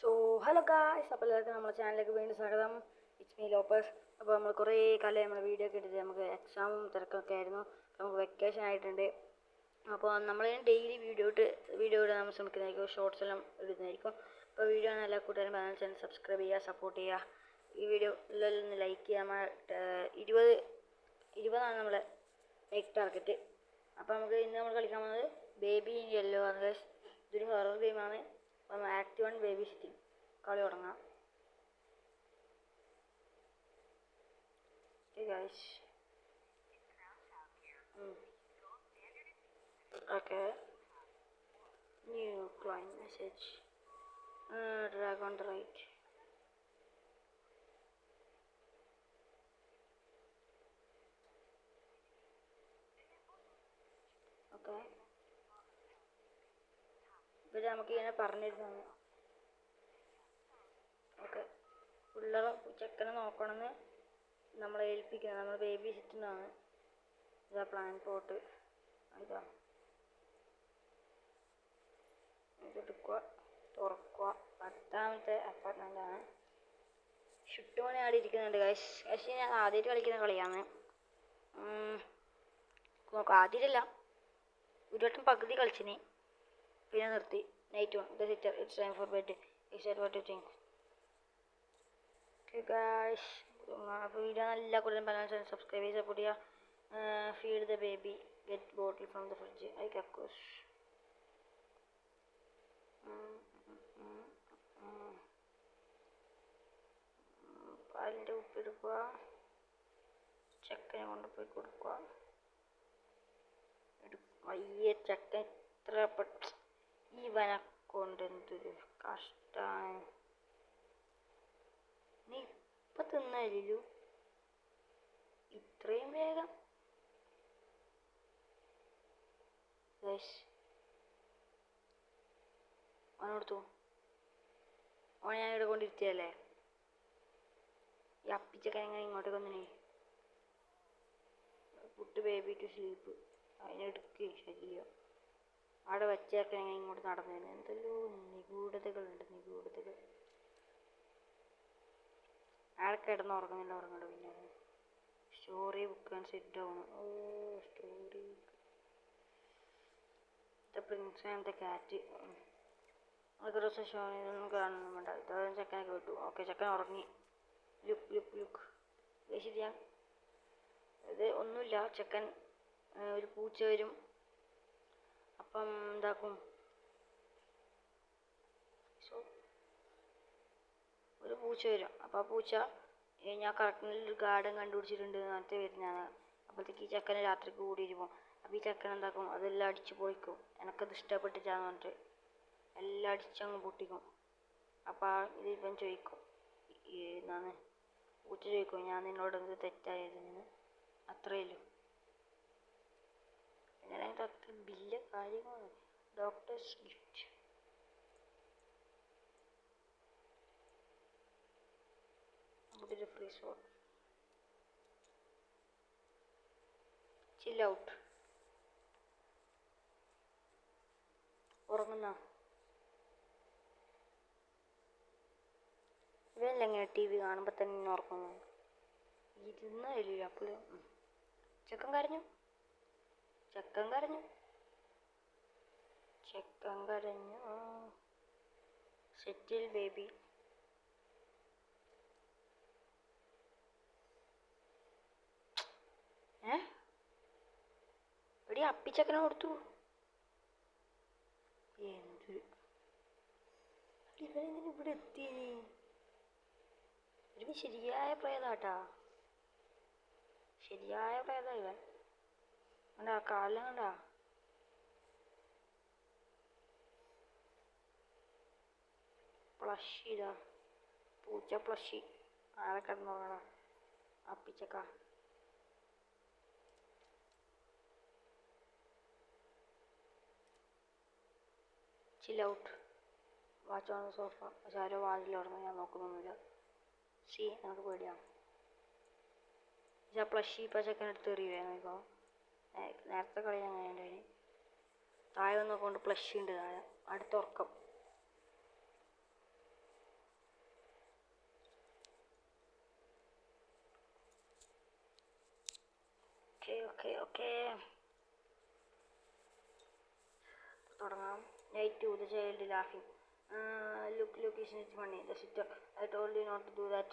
So hello guys, അപ്പോൾ എല്ലാവർക്കും നമ്മുടെ ചാനലിലേക്ക് വീണ്ടും സ്വാഗതം. It's me Lopez. അപ്പോൾ നമ്മൾ കുറേ കാലം നമ്മൾ വീഡിയോ ഒക്കെ ഇട്ടിട്ട് നമുക്ക് എക്സാമും തിരക്കൊക്കെ ആയിരുന്നു. നമുക്ക് വെക്കേഷൻ ആയിട്ടുണ്ട്. അപ്പോൾ നമ്മൾ ഡെയിലി വീഡിയോ ഇടാൻ നമ്മൾ ശ്രമിക്കുന്നതായിരിക്കും. ഷോർട്സ് എല്ലാം ഇടുന്നതായിരിക്കും. അപ്പോൾ വീഡിയോ നല്ല കൂട്ടുകാരും പറഞ്ഞ ചാനൽ സബ്സ്ക്രൈബ് ചെയ്യുക, സപ്പോർട്ട് ചെയ്യുക. ഈ വീഡിയോ എല്ലാവരും ഒന്ന് ലൈക്ക് ചെയ്യുക. നമ്മൾ 20 നമ്മളെ നെക്സ്റ്റ് ടാർഗറ്റ്. അപ്പോൾ നമുക്ക് ഇന്ന് നമ്മൾ കളിക്കാൻ പോകുന്നത് ബേബി ഇൻ യെല്ലോ ആണ് ഗൈസ്. ഇതൊരു ഹൊറർ ഗെയിമാണ്. ആക്ട് 1 ബേബി സിറ്റിംഗ് കളി തുടങ്ങാം. Okay, new client message, drag on the right. Okay, ഇവര് നമുക്ക് ഇങ്ങനെ പറഞ്ഞിരുന്നു. ഓക്കെ, പിള്ളേരെ ചെക്കനെ നോക്കണമെന്ന് നമ്മളെ ഏൽപ്പിക്കുന്നത്. നമ്മൾ ബേബി സിറ്റുന്നതാണ്. ഇതാ പ്ലാൻ പോട്ട്, ഇതാ ഇതെടുക്കുക, തുറക്കുക. 10ാമത്തെ അപ്പാർട്ട്മെൻറ്റാണ്. ഷുട്ടുമണി ആടെ ഇരിക്കുന്നുണ്ട് ഗൈസ്. പക്ഷേ ഞാൻ ആദ്യമായിട്ട് കളിക്കുന്ന കളിയാണ്. നോക്കാം, ആദ്യമില്ല, ഒരു വട്ടം പകുതി കളിച്ചിന്, പിന്നെ നിർത്തി. Night 1 the sitter, it's time for bed, it's that what you think. Okay guys, അപ്പോൾ വീഡിയോ നല്ല കൂടുതലും പറഞ്ഞാൽ സബ്സ്ക്രൈബ് ചെയ്ത് സപ്പോർട്ട് ചെയ്യുക. Feed the baby, get bottle from the fridge, of course. പാലിൻ്റെ ഉപ്പെടുക്കുക, ചക്കനെ കൊണ്ടുപോയി കൊടുക്കുക. അയ്യേ, ചക്ക ഇത്ര ഇവനെ കൊണ്ട് എന്തൊരു കഷ്ടാണ്. നീ ഇപ്പം തിന്നല്ലോ ഇത്രയും വേഗം. അവനോടുത്തു, അവനെ ഞാൻ ഇവിടെ കൊണ്ടിരുത്തിയല്ലേ. ഈ അപ്പിച്ചൊക്കെ എങ്ങനെ ഇങ്ങോട്ടേക്ക് വന്നിനെ. പുട്ട് ബേബി ടു സ്ലീപ്പ്, അതിനെടുക്ക് ശരിയോ. അവിടെ വെച്ചേക്കാൻ എങ്ങനെ ഇങ്ങോട്ട് നടന്നു. എന്തെല്ലോ നിഗൂഢതകളുണ്ട്, നിഗൂഢതകൾ. ആടെ കിടന്നുറങ്ങുന്നില്ല, ഉറങ്ങണ്ട. പിന്നെ story book and sit down. ഓ, story the prince and the cat. അതൊക്കെ ദിവസം ഷോ ഇതൊന്നും കാണുന്നു വേണ്ട. ഇതാദ്യം ചെക്കനൊക്കെ വിട്ടു. ഓക്കെ, ചെക്കൻ ഉറങ്ങി. ലുക്ക് ശരിയാ. ഇത് ഒന്നുമില്ല, ചെക്കൻ ഒരു പൂച്ച വരും. അപ്പം എന്താക്കും, ഒരു പൂച്ച വരും. അപ്പോൾ ആ പൂച്ച ഞാൻ കറക്റ്റിനൊരു ഗാർഡൻ കണ്ടുപിടിച്ചിട്ടുണ്ട് എന്നിട്ട് വരുന്നതാണ്. അപ്പോഴത്തേക്ക് ഈ ചെക്കനെ രാത്രിക്ക് കൂടിയിരിക്കും. അപ്പോൾ ഈ ചെക്കൻ എന്താക്കും, അതെല്ലാം അടിച്ച് പൊളിക്കും. എനിക്കത് ഇഷ്ടപ്പെട്ടിട്ടാന്ന് പറഞ്ഞിട്ട് എല്ലാം അടിച്ചങ്ങ് പൊട്ടിക്കും. അപ്പോൾ ഇതിപ്പം ചോദിക്കും, എന്നാണ് പൂച്ച ചോദിക്കും, ഞാൻ നിന്നോട് എന്ത് തെറ്റായതെന്ന്. അത്രയല്ലോ. പിന്നെ അതിൻ്റെ അത്ര ബില്ല് കാര്യങ്ങൾ. ഡോക്ടേഴ്സ് ഗിഫ്റ്റ്, ഒരു ഫ്രീ ഷോട്ട്, ചിൽ ഔട്ട്. ഉറങ്ങുന്ന ഇവനെങ്ങനെ ടി വി കാണുമ്പോൾ തന്നെ ഉറങ്ങുന്നു. ഇരുന്നില്ല. അപ്പോൾ ചെക്കൻ കരഞ്ഞു, ചെക്കൻ കരഞ്ഞു, ചെക്കൻ കരഞ്ഞു. സെറ്റിൽ ബേബി. എടി അപ്പിച്ചക്കനെ കൊടുത്തു. എന്തൊരു ഇവനെന്തിനും ഇവിടെ എത്തി. ഒരു ശരിയായ പ്രേതാട്ടാ, ശരിയായ പ്രേത ഇവൻ. കണ്ടാ കാലിലും കണ്ടാ. പ്ലഷ് ഇതാ, പൂച്ച പ്ലഷി. ആരെ കിടന്നോളാ അപ്പിച്ചക്ക. Chill out, watch on the sofa. പക്ഷെ ആരോ വാതിൽ തുറന്ന്, ഞാൻ നോക്കുന്നൊന്നുമില്ല. നമുക്ക് പേടിയാണ്. പക്ഷെ പ്ലഷി ഇപ്പം ചെക്കൻ എടുത്ത് എറിയുവായിരുന്നു. ഇപ്പോൾ നേരത്തെ കളി അങ്ങനെ ഉണ്ടായി. താഴെ നോക്കൊണ്ട് പ്ലഷ് ഉണ്ട് താഴെ. അടുത്ത ഉറക്കം. ഓക്കെ തുടങ്ങാം. Night 2 the child laughing. Look, isn't it funny? The sitter, I told you not to do that.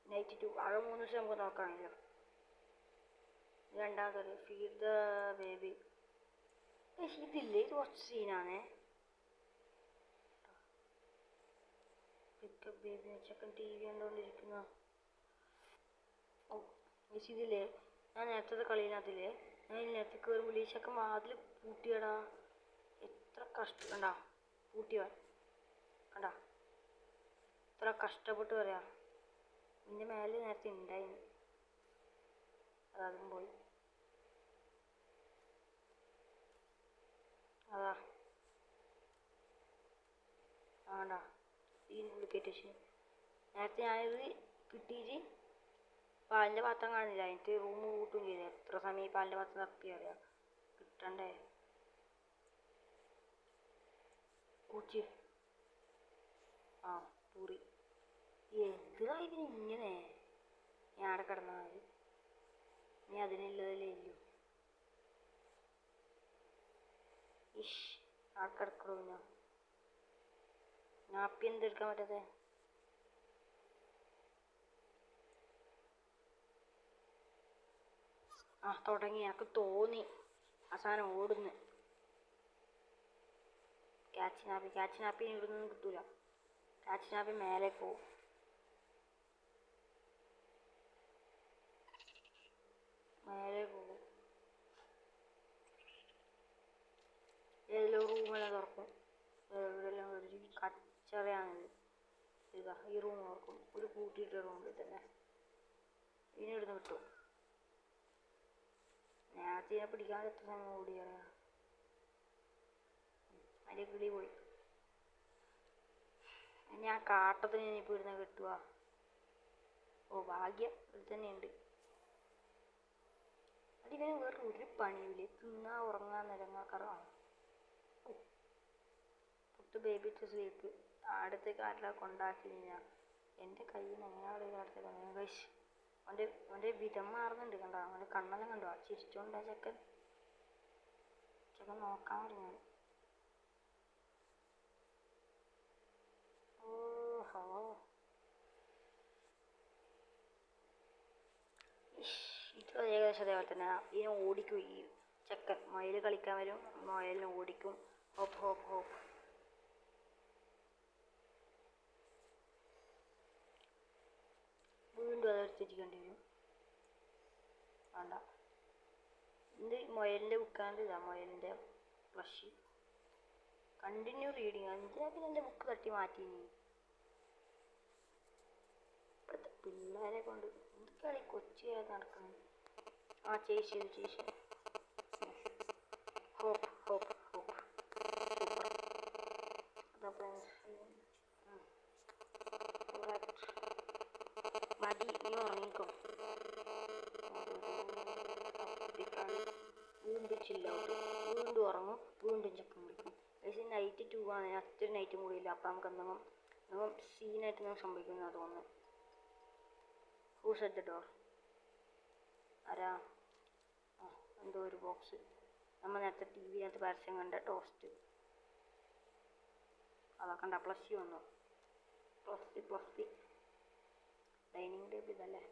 Night 2 ആകെ 3 ദിവസം നമുക്ക് നോക്കാമല്ലോ. രണ്ടാമത്തത് ഫീഡ് ദ ബേബി. ഇതില്ലേ, ഇത് കുറച്ച് സീനാണേ. പിക്കപ്പ് ബേബി ചെക്കൻ ടി വി കണ്ടുകൊണ്ടിരിക്കുന്ന. ഓ ഇതില്ലേ, ഞാൻ നേരത്തെ കളിയിനകത്തില്ലേ, ഞാൻ ഇതിനകത്ത് കയറുമ്പോൾ ഈ ചെക്കൻ വാതിൽ പൂട്ടിയടാ. എത്ര കഷ്ടം കണ്ടാ, പൂട്ടിയോ കണ്ടാ, എത്ര കഷ്ടപ്പെട്ട് പറയാ. ഇതിൻ്റെ മേലെ നേരത്തെ ഉണ്ടായിരുന്നു, അതും പോയി. അതാ ആണ്ടാ ഇതിനുള്ളിൽ കയറ്റി വെച്ച്. നേരത്തെ ഞാനിത് കിട്ടിയിട്ട് പാലിൻ്റെ പാത്രം കാണുന്നില്ല, എനിക്ക് റൂം കൂട്ടും ചെയ്തു. എത്ര സമയം പാലിൻ്റെ പാത്രം തപ്പി അറിയാം, കിട്ടണ്ടേ. കൂച്ചി ആ പൂറി എന്തിനാ ഇതിന് ഇങ്ങനെ. ഞാൻ അവിടെ കിടന്നാൽ മതി, നീ അതിനുള്ളതല്ലേ ഇല്ലു. ഇഷ് അവിടെ കിടക്കണോ നാപ്പി എന്തെടുക്കാൻ പറ്റാതെ. തുടങ്ങി, എനിക്ക് തോന്നി ആ സാധനം ഓടുന്നു. ക്യാച്ചിനാപ്പി ഇവിടുന്ന് കിട്ടൂല. ക്യാച്ചിനാപ്പി മേലെ പോവും. ഏതെല്ലാം റൂമെല്ലാം തുറക്കും. ഇവിടെല്ലാം ഒരു കച്ചറയാണിത്. ഇതാ ഈ റൂം തുറക്കും, ഒരു കൂട്ടിയിട്ട റൂമിൽ തന്നെ ഇതിനിടുന്ന് കിട്ടും. നേരത്തെ പിടിക്കാൻ എത്ര സമയം ഓടി അറിയാം. അതിൻ്റെ കിളി പോയി. ഞാൻ കാട്ടത്തിന് ഇനിയിപ്പോൾ ഇടുന്ന കിട്ടുക. ഓ ഭാഗ്യം, ഇവിടെ തന്നെ ഉണ്ട്. അതിങ്ങനെ വേറെ ഒരു പണിയില്ലേ, തിന്നാ ഉറങ്ങാൻ നിരങ്ങാക്കറാണ്. Put baby to sleep. അടുത്തേക്ക് ആരെല്ലാം കൊണ്ടാക്കി ഞാൻ എൻ്റെ കയ്യിൽ നിന്ന് എങ്ങനെയാണ് അടുത്തേക്ക് വന്നത് ഗൈസ്. അവൻ്റെ വിധം മാറുന്നുണ്ട് കണ്ടോ, അവൻ്റെ കണ്ണെല്ലാം കണ്ടോ, ചിരിച്ചോണ്ടാ ചെക്കൻ നോക്കാൻ തുടങ്ങി. ഓഹോ ഇത് ഏകദേശം അതേപോലെ തന്നെ. ഇതിനെ ഓടിക്കും ഈ ചെക്കൻ. മൊയൽ കളിക്കാൻ വരും, മൊയലിനെ ഓടിക്കും. Hop hop hop. വീണ്ടും അതെടുത്തിരിക്കേണ്ടി വരും. വേണ്ട, ഇത് മൊയലിൻ്റെ ബുക്കാണ്ട്. ഇതാ മൊയലിൻ്റെ ഫ്ലഷ്. Continue reading. എന്തിനാ പിന്നെ എൻ്റെ ബുക്ക് തട്ടി മാറ്റി. ഇപ്പോഴത്തെ പിള്ളേരെ കൊണ്ട് എന്തൊക്കെയാണ് ഈ കൊച്ചിയായി നടക്കുന്നത്. ചേച്ചി ഹോപ്പ് ഹോപ്പ് ഹോപ്പ്. മതി, നീ ഉറങ്ങിക്കോ. വീണ്ടും ചില്ലൗട്ട്, വീണ്ടും ഉറങ്ങും, വീണ്ടും ചെക്കൻ വിളിക്കും. പക്ഷേ നൈറ്റ് 2 ആണ്, അത്ര നൈറ്റും കൂടിയില്ല. അപ്പം നമുക്ക് എന്തെങ്കിലും സീനായിട്ട് എന്തെങ്കിലും സംഭവിക്കുന്നതാണ് തോന്നുന്നത്. Who's at the door? ആരാ? എന്തോ ഒരു ബോക്സ്. നമ്മൾ നേരത്തെ ടി വിനകത്ത് പരസ്യം കണ്ട ടോസ്റ്റ്. അതാ കണ്ട, +C വന്നു. +C ഡൈനിങ് ടേബിൾ ഇതല്ലേ.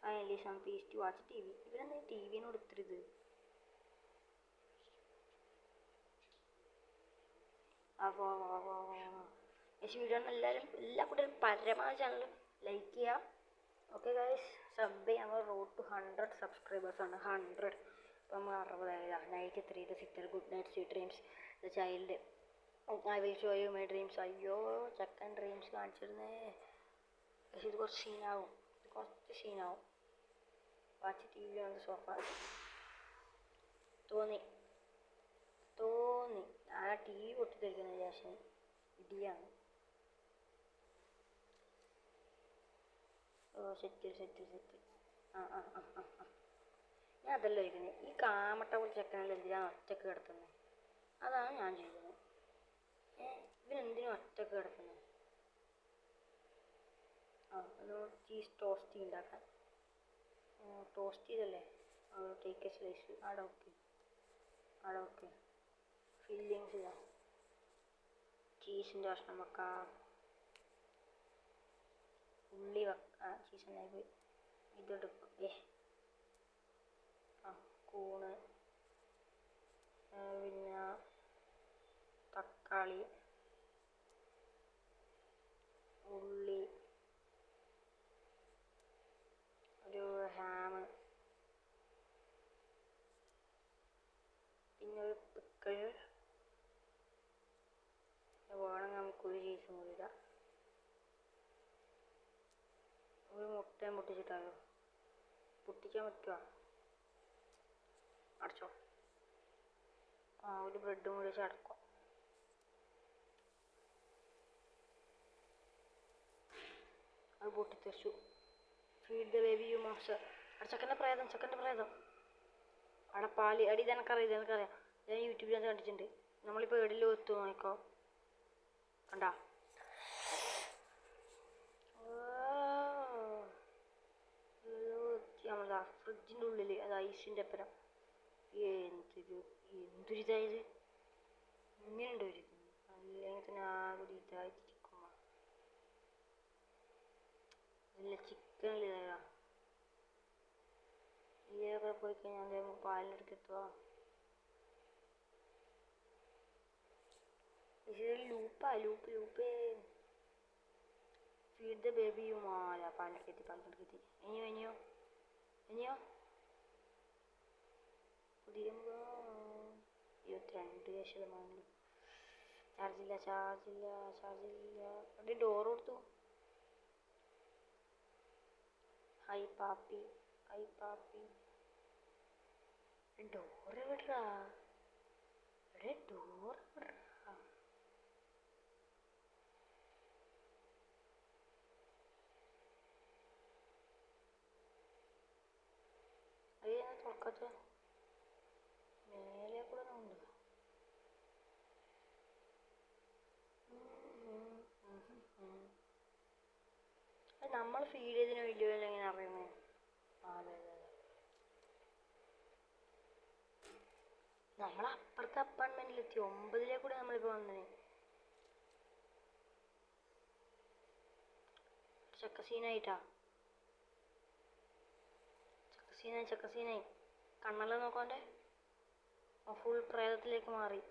Finally some peace to watch T V. ഇവരെന്താ ടി വിനോട് ഇത്തിരിത്? പക്ഷേ വീഡിയോ എല്ലാവരും എല്ലാ കുട്ടികളും പരമാവധി ചാനൽ ലൈക്ക് ചെയ്യുക. ഓക്കെ ഗൈസ്, സബ് ചെയ്യാൻ റോഡ് ടു 100 സബ്സ്ക്രൈബേഴ്സാണ്. 100. ഇപ്പം നമ്മൾ 60 night 3 the sitter, good night, sweet dreams, the child, I will show you my dreams. അയ്യോ ചെക്കൻ ഡ്രീംസ് കാണിച്ചിരുന്നേ. പക്ഷെ ഇത് കുറച്ച് സീനാവും. Watch T V on the sofa. തോന്നി ഞാൻ ആ ടി വി പൊട്ടിത്തെറിക്കുന്ന ശേഷം ഇടിയാണ്. സെറ്റ്. ഞാൻ അതല്ല ചോദിക്കുന്നത്, ഈ കാമട്ട പോലെ ചെക്കനെല്ലാം എന്തിനാണ് ഒറ്റക്ക് കിടത്തുന്നത്? അതാണ് ഞാൻ ചോദിക്കുന്നത്. ഇവരെന്തിനും ഒറ്റക്ക് കിടത്തുന്നത്? ചീസ് ടോസ്റ്റ് ഉണ്ടാക്കാൻ. ടോസ്റ്റ് ചെയ്തല്ലേ ടേക്ക് എ സ്ലൈസ് അവിടെ ഓക്കെ ഫില്ലിങ്സ് ഇതാ ചീസിൻ്റെ കഷ്ണം വെക്കാം ഉള്ളി വെക്കാം ചീസ് ഉണ്ടായി പോയി ഇതെടുക്കും കൂണ് പിന്നെ തക്കാളി ഉള്ളി ഒരു ഹാം പിന്നെ ഒരു പിക്കിൾ വേണമെങ്കിൽ നമുക്കൊരു ചീസും കൂടി ഇടാം ഒരു മുട്ടയും പൊട്ടിച്ചിട്ടാലോ പൊട്ടിക്കാൻ പറ്റുക അടച്ചോ ഒരു ബ്രെഡും കൂടി വെച്ച് അടക്കാം അത് പൊട്ടിത്തെറിച്ചു feed the baby U monster ചെക്കൻ്റെ പ്രേതം അവിടെ പാല് അടി ഇതെനിക്കറിയാം ഞാൻ യൂട്യൂബിൽ കണ്ടിട്ടുണ്ട് നമ്മളിപ്പോൾ എവിടെയെങ്കിലും എത്തുമോ നോക്കോ കണ്ടാ നമ്മളാ ഫ്രിഡ്ജിൻ്റെ ഉള്ളിൽ അത് ഐസിൻ്റെ അപ്പുറം എന്തൊരിതായത് ഇങ്ങനെ ഉണ്ട് ഒരു അല്ലെങ്കിൽ തന്നെ ആകെ ഇതായിട്ടിരിക്കുമ്പോൾ ഇല്ല ചിക്കനിലിതാ ഇതൊക്കെ പോയി കഴിഞ്ഞാൽ പാലിനടുത്ത് എത്തുക loop feed the baby you മാല പാലിനടുത്ത് ഇനിയോ പുതിയ 22% ചാർജില്ല അവിടെ ഡോർ കൊടുത്തു ഹൈ പാപ്പി ഡോർ എവിടാ തുറക്കാത്ത മേലെ കൂടെ ഉണ്ട് നമ്മൾ ഫീഡ് ചെയ്തതിന് വലിയ എങ്ങനെ അറിയുന്നത് അതെ നമ്മൾ അപ്പുറത്തെ അപ്പാർട്ട്മെന്റിലെത്തി 9 കൂടെ നമ്മളിപ്പോൾ വന്നത് ചക്കസീനായി കണ്ണെല്ലാം നോക്കാണ്ട് ഫുൾ പ്രേതത്തിലേക്ക് മാറി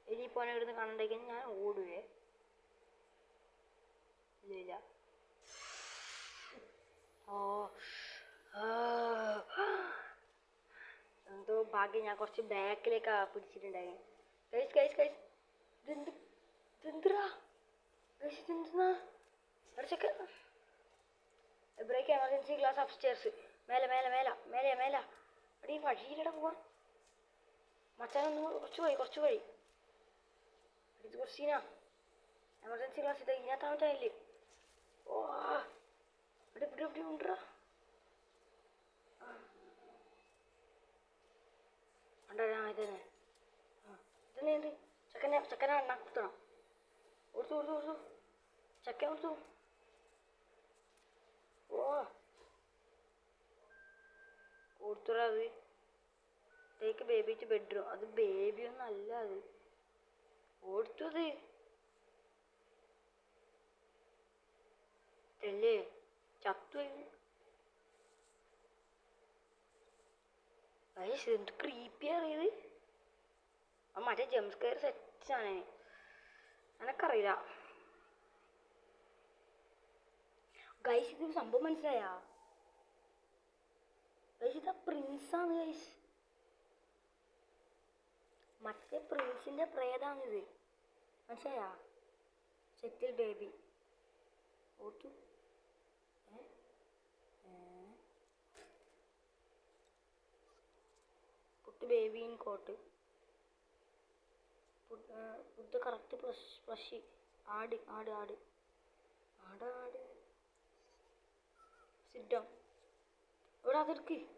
ഇനിയിപ്പോൾ ഇവിടുന്ന് കണ്ടുണ്ടെങ്കിൽ ഞാൻ ഓടുവേ ഇല്ല എന്തോ ഭാഗ്യം ഞാൻ കുറച്ച് ബാക്കിലേക്കാ പിടിച്ചിട്ടുണ്ടായി ബ്രേക്ക് എമർജൻസി ഗ്ലാസ് അപ്സ്റ്റേഴ്സ് മേലെ അവിടെ ഈ വഴിയിലൂടെ പോവാ മച്ചാനൊന്ന് കുറച്ച് വഴി ഇത് കുറച്ചീനാ എമർജൻസി ഗ്ലാസ് ഇത് ഇതിനകത്താമറ്റായില്ലേ ഇവിടെ ഉണ്ടാ ഇതന്നെ ഇതന്നെ ചെക്കനെ എണ്ണ കുത്തണം കൊടുത്തു ചെക്കൻ കൊടുത്തു കൊടുത്തുടാ അത് ടേക്ക് ബേബി ടു ബെഡ്റൂം അത് ബേബിയൊന്നും അല്ല അത് കൊടുത്തത് അല്ലേ ചത്തു എന്ത് ക്രീപ്പിയാ അറിയത് മറ്റേ ജംസ്കെയർ സെറ്റാണ് എനക്കറിയില്ല ഗൈസ് ഇതൊരു സംഭവം മനസ്സിലായാ ഗൈസ് ഇതാ പ്രിൻസാണ് ഗൈസ് മറ്റേ പ്രിൻസിന്റെ പ്രേതാണിത് മനസ്സിലായാ സെറ്റിൽ ബേബി ഓർത്തു put baby in cot put correct ഫ്ലഷി ആട് സിറ്റ് ഡൗൺ ഇവിടെ അതെടുക്ക്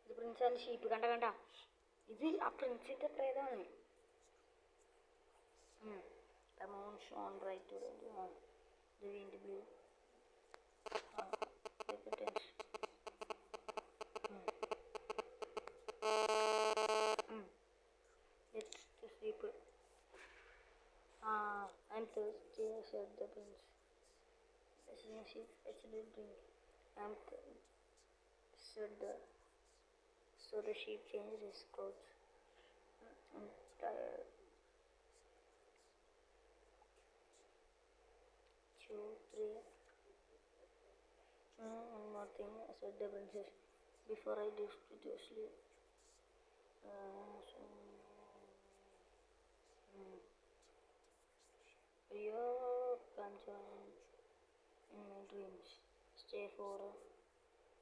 ഇത് പ്രിൻസ് ആൻഡ് ഷീപ്പ് കണ്ട ഇത് ആ പ്രിൻസിന്റെ പ്രേതാണ് moon shone bright the wind blew. Take a tense. It's the sleeper. I'm thirsty, said the prince. It's a drink. Said the. So the sheep changed his clothes. I'm tired. 2, 3. One more thing, said the princess. Before I drift to sleep. You can join in my dreams. Stay for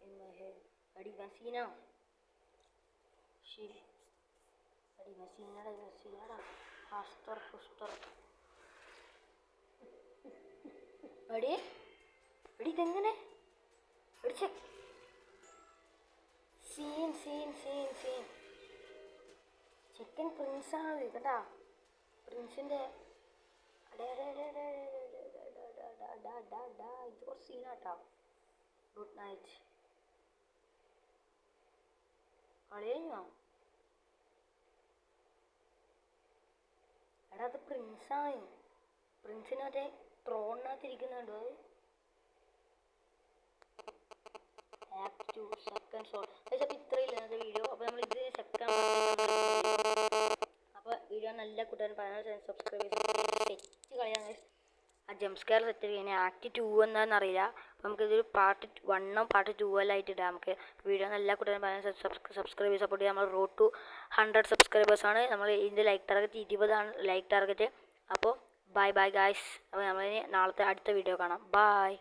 in my head. Adi Vasina. She. Adi Vasina. Faster, faster. Adi? Adi Tangane? Adi check. Scene. Chicken Prince ആണ് കേട്ടാ. പ്രിൻസിന്റെ ഇത് കുറച്ച് സീനാട്ടാ. Good night. കളി കഴിഞ്ഞോ? എടാ അത് പ്രിൻസാണ്. പ്രിൻസിനകത്തെ ത്രോണിനകത്തിരിക്കുന്നുണ്ടോ? Act 2 second shot. അപ്പോൾ ഇത്രയില്ല ഇന്നത്തെ വീഡിയോ. അപ്പോൾ നമ്മളിത് സെക്കൻഡ് അപ്പോൾ വീഡിയോ നല്ല കൂട്ടാൻ പറയാൻ സബ്സ്ക്രൈബ് ചെയ്ത് സെറ്റ് കളിയാണ്. ആ ജംസ്കെയർ സെറ്റ് കഴിഞ്ഞ ആക്ട് 2 എന്താണെന്നറിയില്ല. അപ്പോൾ നമുക്കിതൊരു പാർട്ട് 1 പാർട്ട് 2 എല്ലാം ആയിട്ട് ഇടാം. നമുക്ക് വീഡിയോ നല്ല കൂട്ടാൻ പറയാൻ സബ്സ്ക്രൈബ് ചെയ്ത് സപ്പോർട്ട് ചെയ്യാം. നമ്മൾ റോഡ് ടു 100 സബ്സ്ക്രൈബേഴ്സാണ്. നമ്മൾ ഇതിൻ്റെ ലൈക്ക് ടാർഗറ്റ് 20 ലൈക്ക് ടാർഗറ്റ്. അപ്പോൾ ബൈ ഗായ്സ്. അപ്പോൾ നമ്മളിനി നാളത്തെ അടുത്ത വീഡിയോ കാണാം. ബൈ.